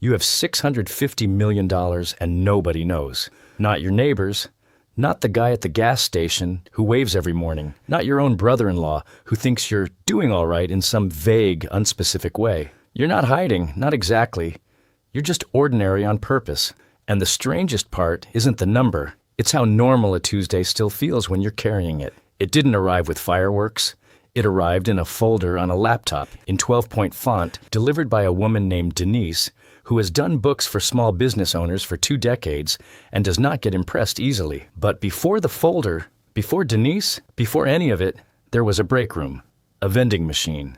You have $650 million and nobody knows. Not your neighbors. Not the guy at the gas station who waves every morning. Not your own brother-in-law who thinks you're doing all right in some vague, unspecific way. You're not hiding, not exactly. You're just ordinary on purpose. And the strangest part isn't the number. It's how normal a Tuesday still feels when you're carrying it. It didn't arrive with fireworks. It arrived in a folder on a laptop in 12-point font delivered by a woman named Denise, who has done books for small business owners for 2 decades and does not get impressed easily. But before the folder, before Denise, before any of it, there was a break room, a vending machine.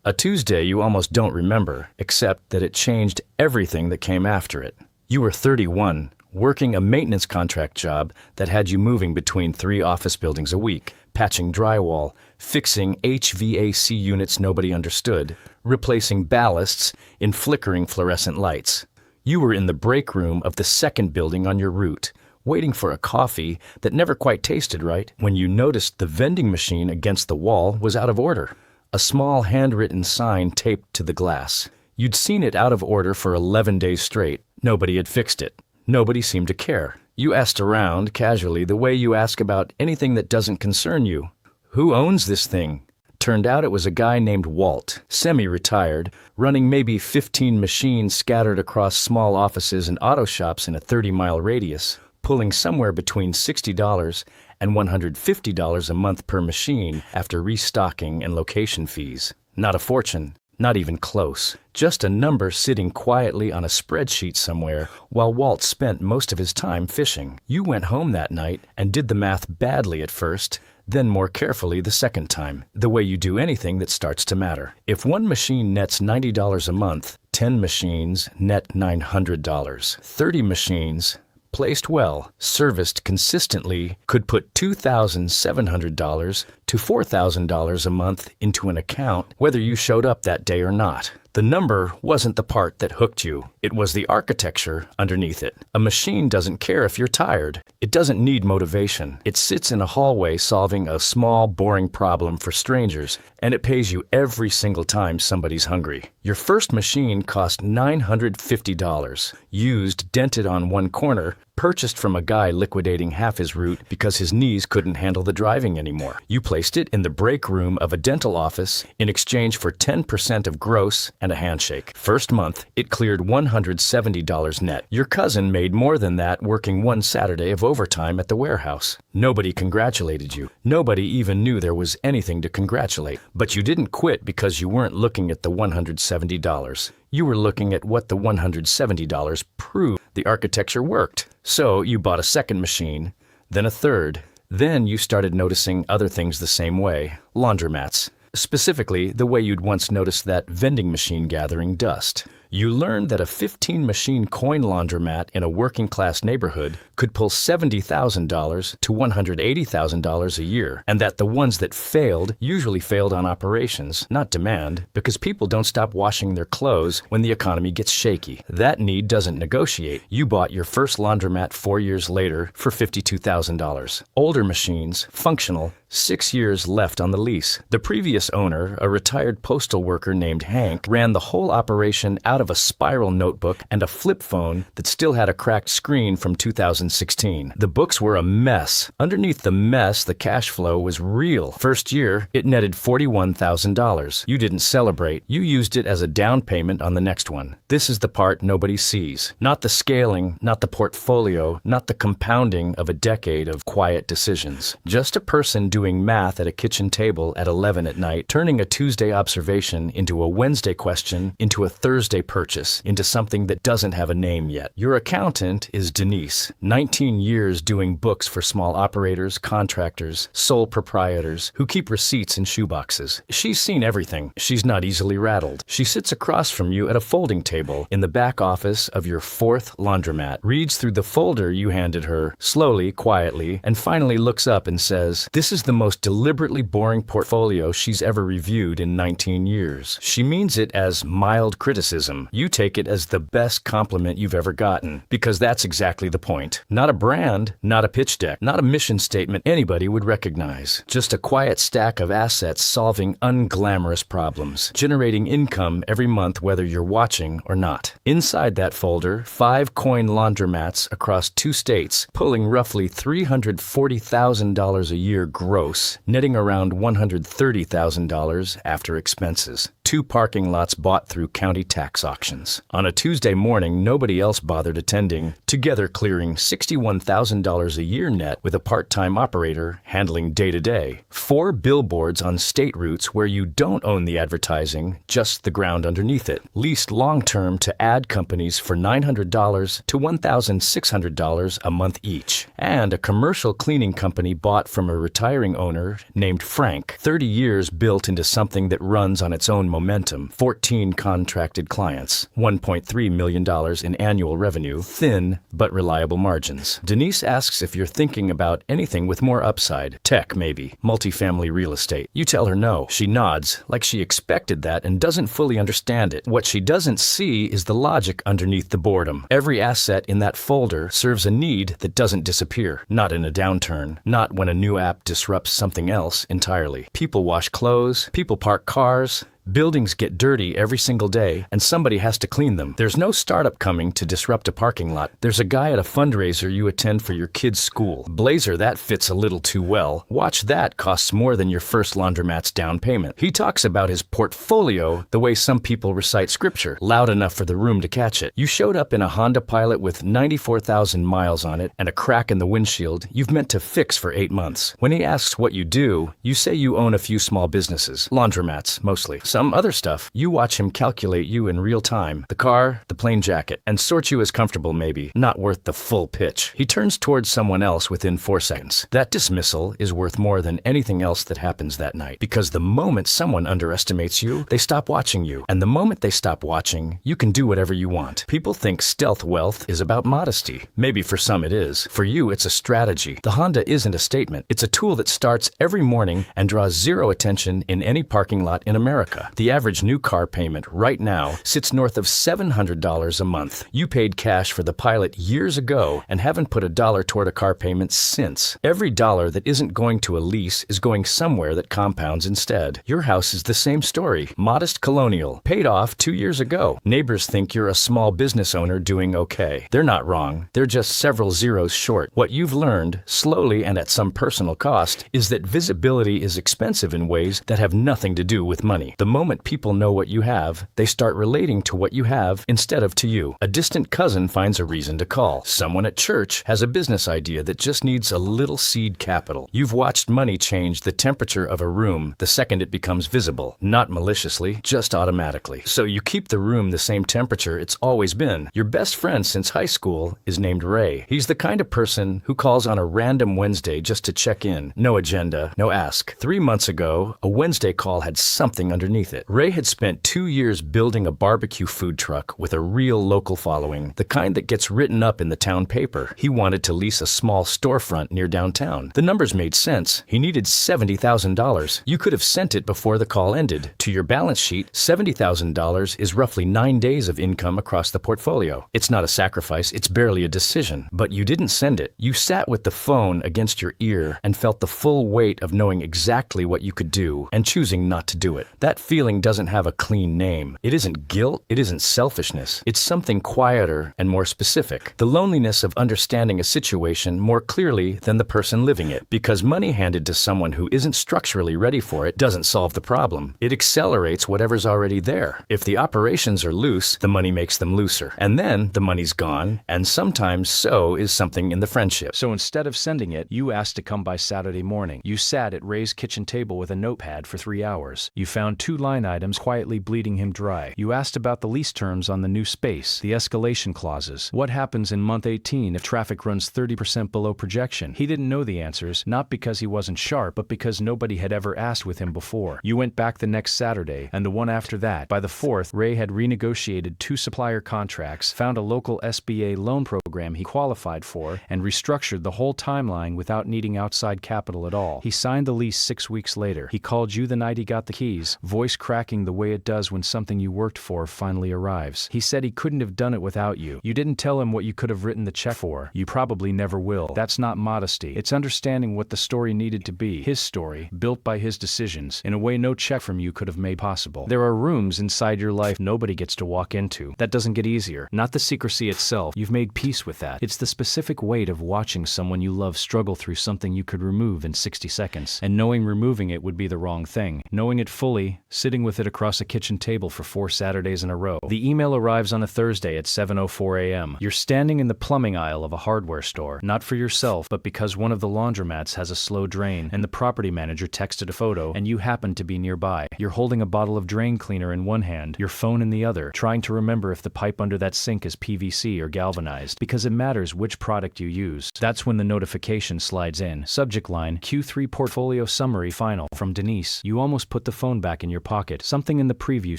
A Tuesday you almost don't remember, except that it changed everything that came after it. You were 31, working a maintenance contract job that had you moving between 3 office buildings a week, patching drywall, fixing HVAC units nobody understood, replacing ballasts in flickering fluorescent lights. You were in the break room of the second building on your route, waiting for a coffee that never quite tasted right, when you noticed the vending machine against the wall was out of order. A small handwritten sign taped to the glass. You'd seen it out of order for 11 days straight. Nobody had fixed it. Nobody seemed to care. You asked around, casually, the way you ask about anything that doesn't concern you. Who owns this thing? Turned out it was a guy named Walt, semi-retired, running maybe 15 machines scattered across small offices and auto shops in a 30-mile radius, pulling somewhere between $60 and $150 a month per machine after restocking and location fees. Not a fortune. Not even close. Just a number sitting quietly on a spreadsheet somewhere while Walt spent most of his time fishing. You went home that night and did the math badly at first, then more carefully the second time, the way you do anything that starts to matter. If one machine nets $90 a month, 10 machines net $900. 30 machines, placed well, serviced consistently, could put $2,700 to $4,000 a month into an account, whether you showed up that day or not. The number wasn't the part that hooked you. It was the architecture underneath it. A machine doesn't care if you're tired. It doesn't need motivation. It sits in a hallway solving a small, boring problem for strangers, and it pays you every single time somebody's hungry. Your first machine cost $950, used, dented on one corner, purchased from a guy liquidating half his route because his knees couldn't handle the driving anymore. You placed it in the break room of a dental office in exchange for 10% of gross and a handshake. First month, it cleared $170 net. Your cousin made more than that working one Saturday of overtime at the warehouse. Nobody congratulated you. Nobody even knew there was anything to congratulate. But you didn't quit because you weren't looking at the $170. You were looking at what the $170 proved the architecture worked. So you bought a second machine, then a third. Then you started noticing other things the same way. Laundromats. Specifically, the way you'd once noticed that vending machine gathering dust. You learned that a 15-machine coin laundromat in a working-class neighborhood could pull $70,000 to $180,000 a year, and that the ones that failed usually failed on operations, not demand, because people don't stop washing their clothes when the economy gets shaky. That need doesn't negotiate. You bought your first laundromat 4 years later for $52,000. Older machines, functional, 6 years left on the lease. The previous owner, a retired postal worker named Hank, ran the whole operation out of a spiral notebook and a flip phone that still had a cracked screen from 2016. The books were a mess. Underneath the mess, the cash flow was real. First year, it netted $41,000. You didn't celebrate. You used it as a down payment on the next one. This is the part nobody sees. Not the scaling, not the portfolio, not the compounding of a decade of quiet decisions. Just a person doing math at a kitchen table at 11 at night, turning a Tuesday observation into a Wednesday question, into a Thursday purchase, into something that doesn't have a name yet. Your accountant is Denise, 19 years doing books for small operators, contractors, sole proprietors who keep receipts in shoeboxes. She's seen everything. She's not easily rattled. She sits across from you at a folding table in the back office of your fourth laundromat, reads through the folder you handed her, slowly, quietly, and finally looks up and says, "This is the most deliberately boring portfolio she's ever reviewed in 19 years. She means it as mild criticism. You take it as the best compliment you've ever gotten, because that's exactly the point. Not a brand, not a pitch deck, not a mission statement anybody would recognize. Just a quiet stack of assets solving unglamorous problems, generating income every month whether you're watching or not. Inside that folder, 5 coin laundromats across 2 states, pulling roughly $340,000 a year gross, netting around $130,000 after expenses. 2 parking lots bought through county tax auctions. On a Tuesday morning, nobody else bothered attending, together clearing $61,000 a year net with a part-time operator handling day-to-day. 4 billboards on state routes where you don't own the advertising, just the ground underneath it. Leased long-term to ad companies for $900 to $1,600 a month each. And a commercial cleaning company bought from a retiring owner named Frank. 30 years built into something that runs on its own momentum. 14 contracted clients. $1.3 million in annual revenue. Thin but reliable margins. Denise asks if you're thinking about anything with more upside. Tech, maybe. Multifamily real estate. You tell her no. She nods, like she expected that and doesn't fully understand it. What she doesn't see is the logic underneath the boredom. Every asset in that folder serves a need that doesn't disappear. Not in a downturn. Not when a new app disrupts something else entirely. People wash clothes. People park cars. Buildings get dirty every single day, and somebody has to clean them. There's no startup coming to disrupt a parking lot. There's a guy at a fundraiser you attend for your kid's school. Blazer, that fits a little too well. Watch that costs more than your first laundromat's down payment. He talks about his portfolio the way some people recite scripture, loud enough for the room to catch it. You showed up in a Honda Pilot with 94,000 miles on it and a crack in the windshield you've meant to fix for 8 months. When he asks what you do, you say you own a few small businesses. Laundromats, mostly. Some other stuff. You watch him calculate you in real time. The car, the plain jacket, and sort you as comfortable maybe. Not worth the full pitch. He turns towards someone else within 4 seconds. That dismissal is worth more than anything else that happens that night. Because the moment someone underestimates you, they stop watching you. And the moment they stop watching, you can do whatever you want. People think stealth wealth is about modesty. Maybe for some it is. For you, it's a strategy. The Honda isn't a statement. It's a tool that starts every morning and draws zero attention in any parking lot in America. The average new car payment right now sits north of $700 a month. You paid cash for the Pilot years ago and haven't put a dollar toward a car payment since. Every dollar that isn't going to a lease is going somewhere that compounds instead. Your house is the same story. Modest colonial. Paid off 2 years ago. Neighbors think you're a small business owner doing okay. They're not wrong. They're just several zeros short. What you've learned, slowly and at some personal cost, is that visibility is expensive in ways that have nothing to do with money. The moment people know what you have, they start relating to what you have instead of to you. A distant cousin finds a reason to call. Someone at church has a business idea that just needs a little seed capital. You've watched money change the temperature of a room the second it becomes visible. Not maliciously, just automatically. So you keep the room the same temperature it's always been. Your best friend since high school is named Ray. He's the kind of person who calls on a random Wednesday just to check in. No agenda, no ask. 3 months ago, a Wednesday call had something underneath it. Ray had spent 2 years building a barbecue food truck with a real local following, the kind that gets written up in the town paper. He wanted to lease a small storefront near downtown. The numbers made sense. He needed $70,000. You could have sent it before the call ended. To your balance sheet, $70,000 is roughly 9 days of income across the portfolio. It's not a sacrifice, it's barely a decision. But you didn't send it. You sat with the phone against your ear and felt the full weight of knowing exactly what you could do and choosing not to do it. That feeling doesn't have a clean name. It isn't guilt. It isn't selfishness. It's something quieter and more specific. The loneliness of understanding a situation more clearly than the person living it. Because money handed to someone who isn't structurally ready for it doesn't solve the problem. It accelerates whatever's already there. If the operations are loose, the money makes them looser. And then the money's gone, and sometimes so is something in the friendship. So instead of sending it, you asked to come by Saturday morning. You sat at Ray's kitchen table with a notepad for 3 hours. You found 2 line items quietly bleeding him dry. You asked about the lease terms on the new space, the escalation clauses. What happens in month 18 if traffic runs 30% below projection? He didn't know the answers, not because he wasn't sharp, but because nobody had ever asked with him before. You went back the next Saturday, and the one after that. By the 4th, Ray had renegotiated 2 supplier contracts, found a local SBA loan program he qualified for, and restructured the whole timeline without needing outside capital at all. He signed the lease 6 weeks later. He called you the night he got the keys, voiced voice cracking the way it does when something you worked for finally arrives. He said he couldn't have done it without you. You didn't tell him what you could have written the check for. You probably never will. That's not modesty. It's understanding what the story needed to be. His story, built by his decisions, in a way no check from you could have made possible. There are rooms inside your life nobody gets to walk into. That doesn't get easier. Not the secrecy itself. You've made peace with that. It's the specific weight of watching someone you love struggle through something you could remove in 60 seconds, and knowing removing it would be the wrong thing. Knowing it fully, sitting with it across a kitchen table for 4 Saturdays in a row. The email arrives on a Thursday at 7:04 a.m. You're standing in the plumbing aisle of a hardware store, not for yourself, but because one of the laundromats has a slow drain, and the property manager texted a photo, and you happen to be nearby. You're holding a bottle of drain cleaner in one hand, your phone in the other, trying to remember if the pipe under that sink is PVC or galvanized, because it matters which product you use. That's when the notification slides in. Subject line, Q3 portfolio summary final, from Denise. You almost put the phone back in your pocket. Something in the preview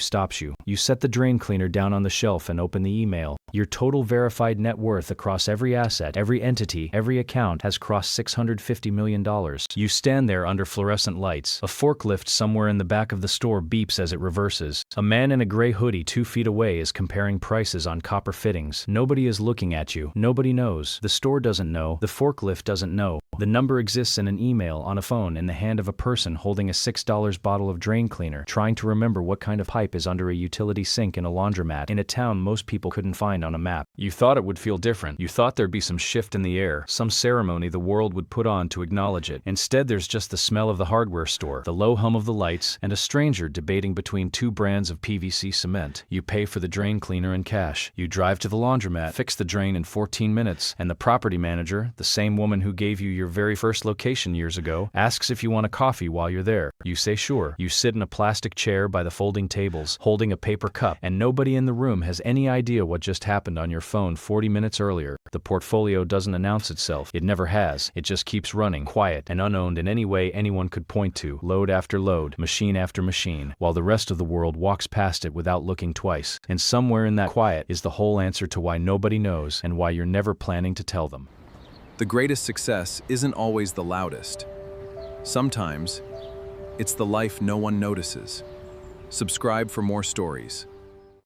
stops you. You set the drain cleaner down on the shelf and open the email. Your total verified net worth across every asset, every entity, every account has crossed $650 million. You stand there under fluorescent lights. A forklift somewhere in the back of the store beeps as it reverses. A man in a gray hoodie 2 feet away is comparing prices on copper fittings. Nobody is looking at you. Nobody knows. The store doesn't know. The forklift doesn't know. The number exists in an email on a phone in the hand of a person holding a $6 bottle of drain cleaner, trying to remember what kind of pipe is under a utility sink in a laundromat in a town most people couldn't find on a map. You thought it would feel different. You thought there'd be some shift in the air, some ceremony the world would put on to acknowledge it. Instead, there's just the smell of the hardware store, the low hum of the lights, and a stranger debating between 2 brands of PVC cement. You pay for the drain cleaner in cash. You drive to the laundromat, fix the drain in 14 minutes, and the property manager, the same woman who gave you your very first location years ago, asks if you want a coffee while you're there. You say sure. You sit in a plastic chair by the folding tables, holding a paper cup, and nobody in the room has any idea what just happened on your phone 40 minutes earlier. The portfolio doesn't announce itself. It never has. It just keeps running, quiet and unowned in any way anyone could point to, load after load, machine after machine, while the rest of the world walks past it without looking twice. And somewhere in that quiet is the whole answer to why nobody knows and why you're never planning to tell them. The greatest success isn't always the loudest. Sometimes, it's the life no one notices. Subscribe for more stories.